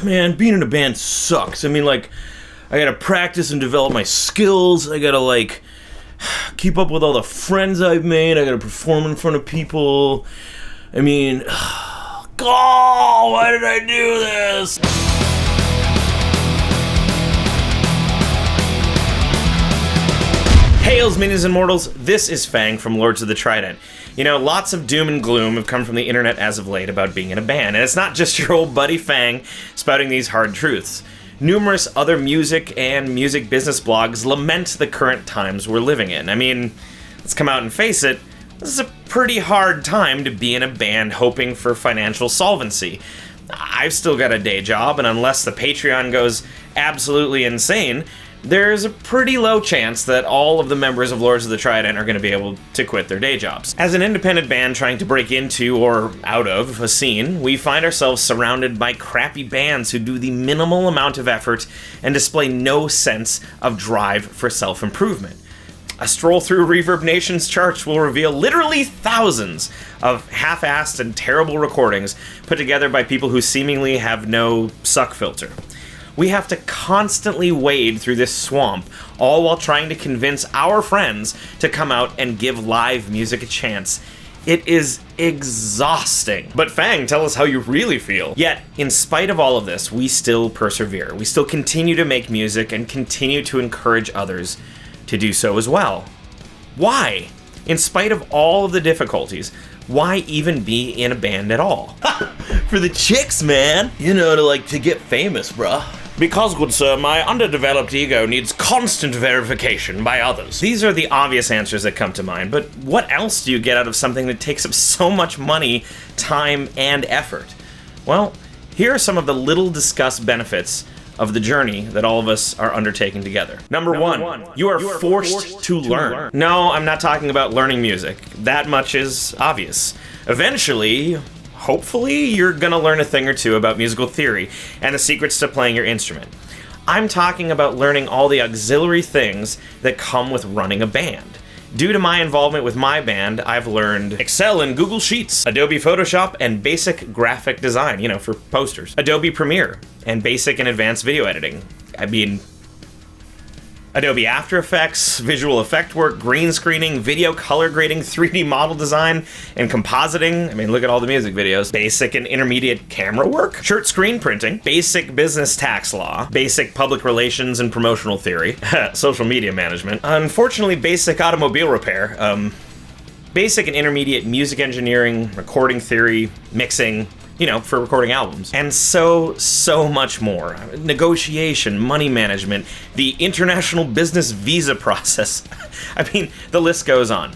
man, being in a band sucks. I mean, like, I gotta practice and develop my skills. I gotta, like, keep up with all the friends I've made. I gotta perform in front of people. I mean, oh, why did I do this? Hails, minions and mortals, this is Fang from Lords of the Trident. You know, lots of doom and gloom have come from the internet as of late about being in a band, and it's not just your old buddy Fang spouting these hard truths. Numerous other music and music business blogs lament the current times we're living in. I mean, let's come out and face it, this is a pretty hard time to be in a band hoping for financial solvency. I've still got a day job, and unless the Patreon goes absolutely insane, there's a pretty low chance that all of the members of Lords of the Trident are going to be able to quit their day jobs. As an independent band trying to break into or out of a scene, we find ourselves surrounded by crappy bands who do the minimal amount of effort and display no sense of drive for self-improvement. A stroll through Reverb Nation's charts will reveal literally thousands of half-assed and terrible recordings put together by people who seemingly have no suck filter. We have to constantly wade through this swamp, all while trying to convince our friends to come out and give live music a chance. It is exhausting. But Fang, tell us how you really feel. Yet, in spite of all of this, we still persevere. We still continue to make music and continue to encourage others to do so as well. Why? In spite of all of the difficulties, why even be in a band at all? For the chicks, man. You know, to get famous, bruh. Because, good sir, my underdeveloped ego needs constant verification by others. These are the obvious answers that come to mind, but what else do you get out of something that takes up so much money, time, and effort? Well, here are some of the little discussed benefits of the journey that all of us are undertaking together. Number one, you are forced to learn. No, I'm not talking about learning music. That much is obvious. Eventually, hopefully, you're gonna learn a thing or two about musical theory and the secrets to playing your instrument. I'm talking about learning all the auxiliary things that come with running a band. Due to my involvement with my band, I've learned Excel and Google Sheets, Adobe Photoshop, and basic graphic design, you know, for posters, Adobe Premiere, and basic and advanced video editing. I mean, Adobe After Effects, visual effect work, green screening, video color grading, 3D model design, and compositing. I mean, look at all the music videos. Basic and intermediate camera work, shirt screen printing, basic business tax law, basic public relations and promotional theory, social media management, unfortunately basic automobile repair, basic and intermediate music engineering, recording theory, mixing, you know, for recording albums, and so much more. Negotiation, money management, the international business visa process. I mean, the list goes on.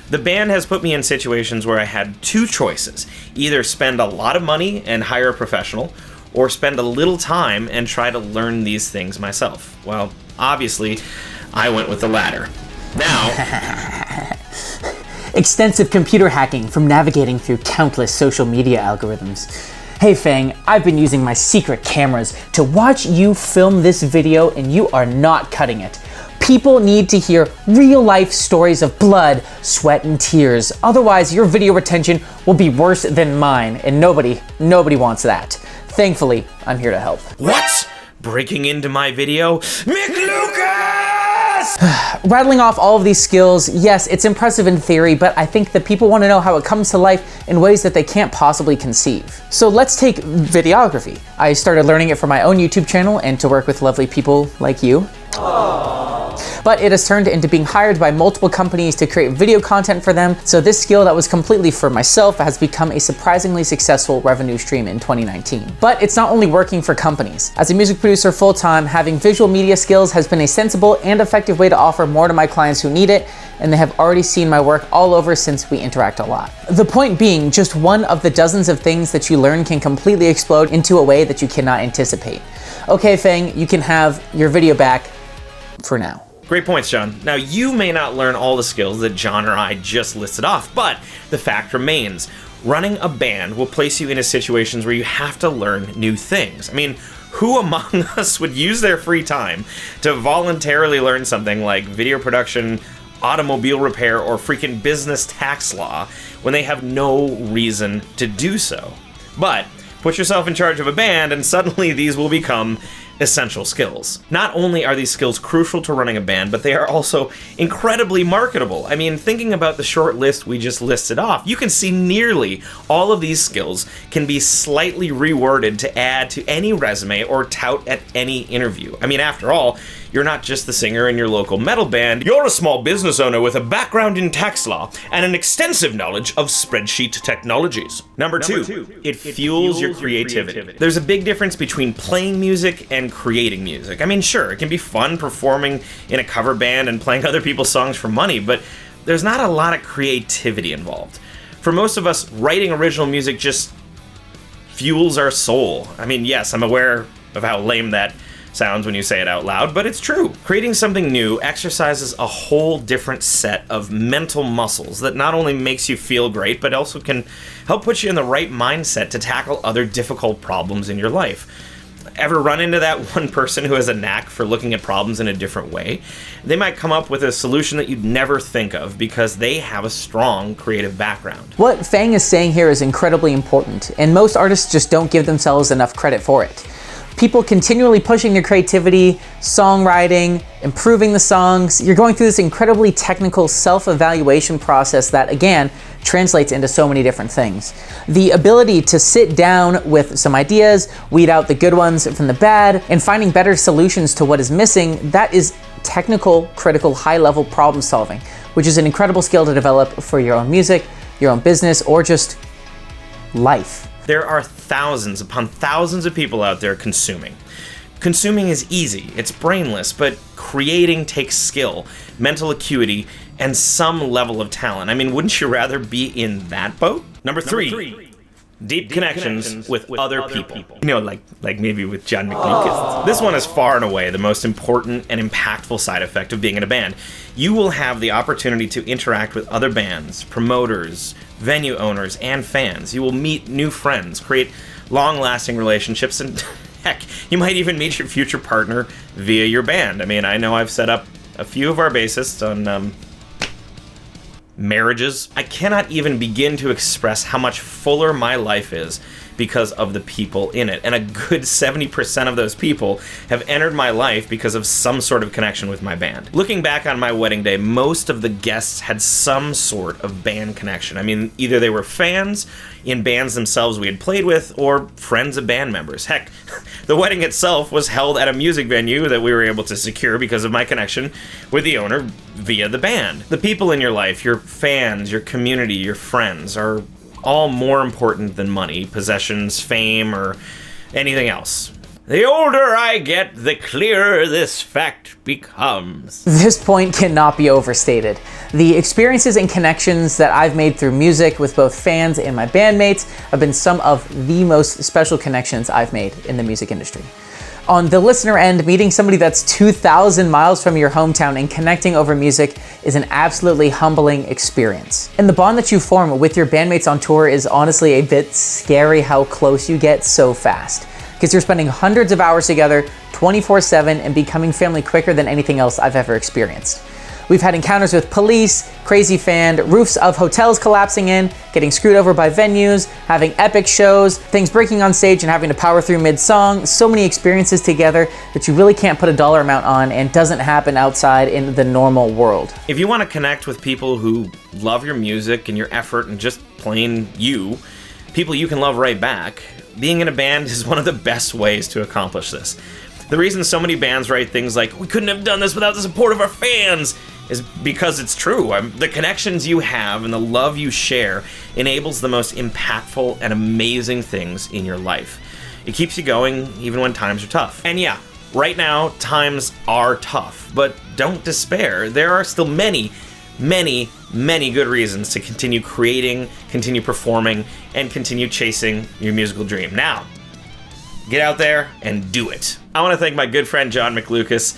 The band has put me in situations where I had two choices. Either spend a lot of money and hire a professional, or spend a little time and try to learn these things myself. Well, obviously, I went with the latter. Now, extensive computer hacking from navigating through countless social media algorithms. Hey Fang, I've been using my secret cameras to watch you film this video and you are not cutting it. People need to hear real life stories of blood, sweat, and tears. Otherwise, your video retention will be worse than mine, and nobody wants that. Thankfully, I'm here to help. What? Breaking into my video? Mick Lucas! Rattling off all of these skills, yes, it's impressive in theory, but I think that people want to know how it comes to life in ways that they can't possibly conceive. So let's take videography. I started learning it for my own YouTube channel and to work with lovely people like you. Aww. But it has turned into being hired by multiple companies to create video content for them, so this skill that was completely for myself has become a surprisingly successful revenue stream in 2019. But it's not only working for companies. As a music producer full-time, having visual media skills has been a sensible and effective way to offer more to my clients who need it, and they have already seen my work all over since we interact a lot. The point being, just one of the dozens of things that you learn can completely explode into a way that you cannot anticipate. Okay, Fang, you can have your video back for now. Great points, John. Now, you may not learn all the skills that John or I just listed off, but the fact remains, running a band will place you into situations where you have to learn new things. I mean, who among us would use their free time to voluntarily learn something like video production, automobile repair, or freaking business tax law when they have no reason to do so? But Put yourself in charge of a band, and suddenly these will become essential skills. Not only are these skills crucial to running a band, but they are also incredibly marketable. I mean, thinking about the short list we just listed off, you can see nearly all of these skills can be slightly reworded to add to any resume or tout at any interview. I mean, after all, you're not just the singer in your local metal band, you're a small business owner with a background in tax law and an extensive knowledge of spreadsheet technologies. Number two, it fuels your creativity. There's a big difference between playing music and creating music. I mean, sure, it can be fun performing in a cover band and playing other people's songs for money, but there's not a lot of creativity involved. For most of us, writing original music just fuels our soul. I mean, yes, I'm aware of how lame that sounds when you say it out loud, but it's true. Creating something new exercises a whole different set of mental muscles that not only makes you feel great, but also can help put you in the right mindset to tackle other difficult problems in your life. Ever run into that one person who has a knack for looking at problems in a different way? They might come up with a solution that you'd never think of because they have a strong creative background. What Fang is saying here is incredibly important, and most artists just don't give themselves enough credit for it. People continually pushing their creativity, songwriting, improving the songs. You're going through this incredibly technical self-evaluation process that, again, translates into so many different things. The ability to sit down with some ideas, weed out the good ones from the bad, and finding better solutions to what is missing, that is technical, critical, high-level problem solving, which is an incredible skill to develop for your own music, your own business, or just life. There are thousands upon thousands of people out there consuming. Consuming is easy, it's brainless, but creating takes skill, mental acuity, and some level of talent. I mean, wouldn't you rather be in that boat? Number three, deep connections with other people. You know, like maybe with John McLucas. This one is far and away the most important and impactful side effect of being in a band. You will have the opportunity to interact with other bands, promoters, venue owners, and fans. You will meet new friends, create long-lasting relationships, and heck, you might even meet your future partner via your band. I mean, I know I've set up a few of our bassists on marriages. I cannot even begin to express how much fuller my life is because of the people in it. And a good 70% of those people have entered my life because of some sort of connection with my band. Looking back on my wedding day, most of the guests had some sort of band connection. I mean, either they were fans in bands themselves we had played with, or friends of band members. Heck, the wedding itself was held at a music venue that we were able to secure because of my connection with the owner via the band. The people in your life, your fans, your community, your friends, are all more important than money, possessions, fame, or anything else. The older I get, the clearer this fact becomes. This point cannot be overstated. The experiences and connections that I've made through music with both fans and my bandmates have been some of the most special connections I've made in the music industry. On the listener end, meeting somebody that's 2,000 miles from your hometown and connecting over music is an absolutely humbling experience. And the bond that you form with your bandmates on tour is honestly a bit scary how close you get so fast, because you're spending hundreds of hours together 24/7 and becoming family quicker than anything else I've ever experienced. We've had encounters with police, crazy fan, roofs of hotels collapsing in, getting screwed over by venues, having epic shows, things breaking on stage and having to power through mid-song. So many experiences together that you really can't put a dollar amount on and doesn't happen outside in the normal world. If you want to connect with people who love your music and your effort and just plain you, people you can love right back, being in a band is one of the best ways to accomplish this. The reason so many bands write things like, "We couldn't have done this without the support of our fans," is because it's true. The connections you have and the love you share enables the most impactful and amazing things in your life. It keeps you going even when times are tough. And yeah, right now, times are tough, but don't despair. There are still many good reasons to continue creating, continue performing, and continue chasing your musical dream. Now, get out there and do it. I want to thank my good friend John McLucas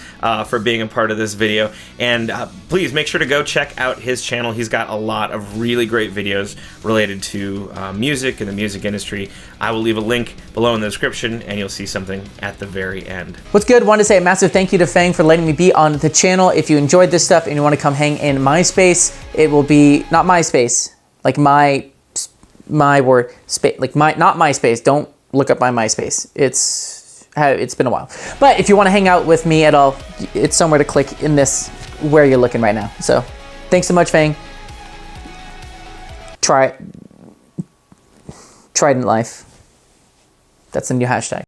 for being a part of this video, and please make sure to go check out his channel. He's got a lot of really great videos related to music and the music industry. I will leave a link below in the description, and you'll see something at the very end. What's good? Want to say a massive thank you to Fang for letting me be on the channel. If you enjoyed this stuff and you want to come hang in my space, it will be not my space, like my word, space, like my, not my space. Don't look up my MySpace. It's been a while. But if you want to hang out with me at all, it's somewhere to click in this where you're looking right now. So thanks so much, Fang. Trident life. That's the new hashtag.